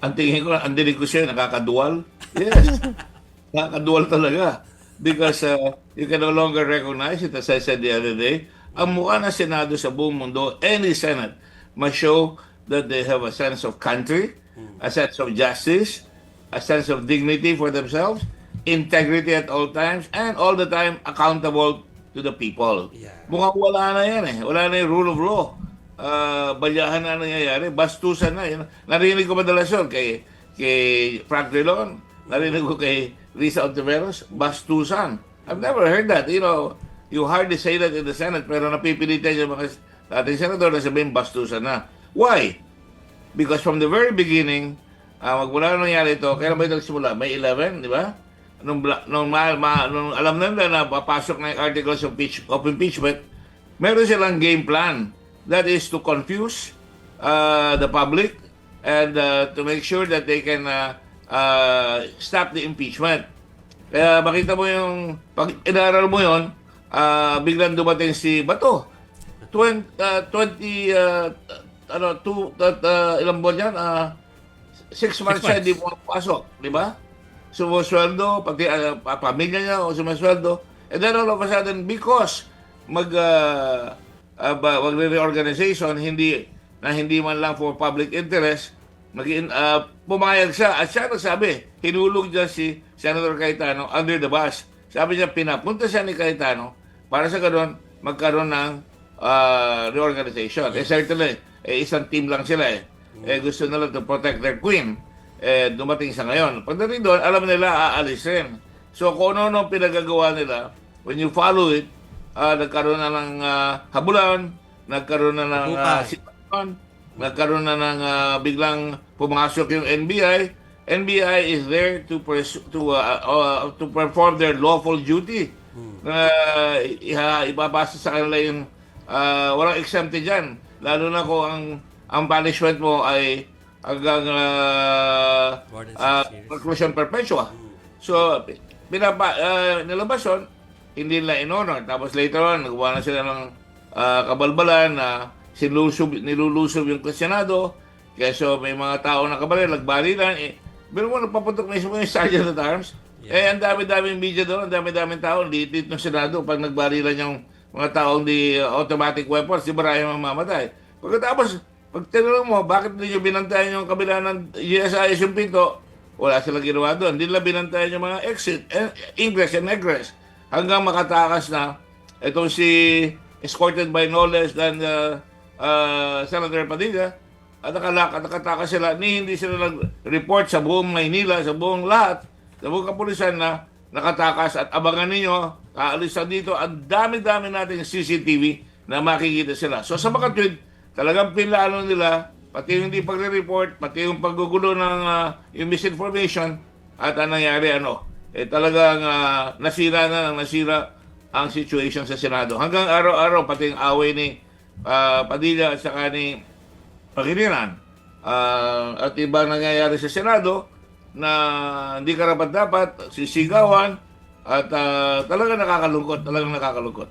Ang tingin ko, ang dinig ko siya, nakakadual. Yes, nakakadual talaga. Because you can no longer recognize it, as I said the other day. Ang mukha ng Senado sa buong mundo, any Senate, must show that they have a sense of country, a sense of justice, a sense of dignity for themselves, integrity at all times, and all the time accountable to the people. Yeah. Mukhang wala na yan eh. Wala na yung rule of law. Balyahan na nangyayari. Bastusan na. Yun. Narinig ko madalas yun kay Frank Drilon. Narinig ko kay Risa Ontiveros. Bastusan. I've never heard that. You know, you hardly say that in the Senate, pero napipilitan yung mga ating senador na sabihin bastusan na. Why? Because from the very beginning, magmula nung nangyari ito, kailan ba ito nagsimula? May 11, di ba? Nung alam nila na papasok na yung articles of impeachment, meron silang game plan. That is to confuse the public and to make sure that they can stop the impeachment. Kaya makita mo yung, pag inaral mo yun, biglang dumating si Bato. 20, ilang buwan yan? 6 months siya hindi pumapasok, di ba? Sumusweldo, pati pamilya niya o sumusweldo. And then all of a sudden, because mag-reorganization, hindi man lang for public interest, pumayag siya. At siya nagsabi, hinulog dyan si Senator Cayetano under the bus. Sabi niya, pinapunta siya ni Cayetano para sa ganoon magkaroon ng reorganization. Certainly, isang team lang sila eh. Gusto nila to protect their queen. Dumating sa ngayon. Pagdating doon, alam nila aalisin. So kung ano pinagagawa nila, when you follow it, nagkaroon na ng habulan, nagkaroon na ng sitwasyon, nagkaroon na ng biglang pumasok yung NBI. NBI is there to perform their lawful duty. Ipapasa sa kanila yung walang exempted dyan. Lalo na kung ang punishment mo ay hanggang reclusion perpetua. So, nilabas yun, hindi nila in-honor. Tapos later on, nagawa na sila ng kabalbalan na nilulusob yung Senado. Kaya so, may mga tao na kabalay, nagbalilan. Pero mo, nagpaputok mismo yung Sergeant at Arms. Yeah. Ang dami-daming media doon, ang dami-daming tao, liit ng Senado. Pag nagbalilan yung mga taong di automatic weapons, di maraming mamamatay. Pagkatapos, pag tinanong mo, bakit hindi nyo binantayan yung kabila ng GSIS yung pinto? Wala silang ginawa doon. Hindi nila binantayan yung mga exit, ingress and egress. Hanggang makatakas na itong si escorted by no less than Senator Padilla at nakatakas sila hindi sila nag-report sa buong Maynila, sa buong lahat, sa buong kapulisan na nakatakas at abangan ninyo, kaalisan dito, ang dami-dami nating CCTV na makikita sila. So sa mga tweet, talagang pinlano nila, pati yung hindi pagre-report, pati yung paggugulo ng yung misinformation at ang nangyari talagang nasira ang situation sa Senado. Hanggang araw-araw, pati yung away ni Padilla at saka ni Pangilinan. At ibang nangyayari sa Senado na hindi karapat-dapat, sisigawan, at talagang nakakalungkot.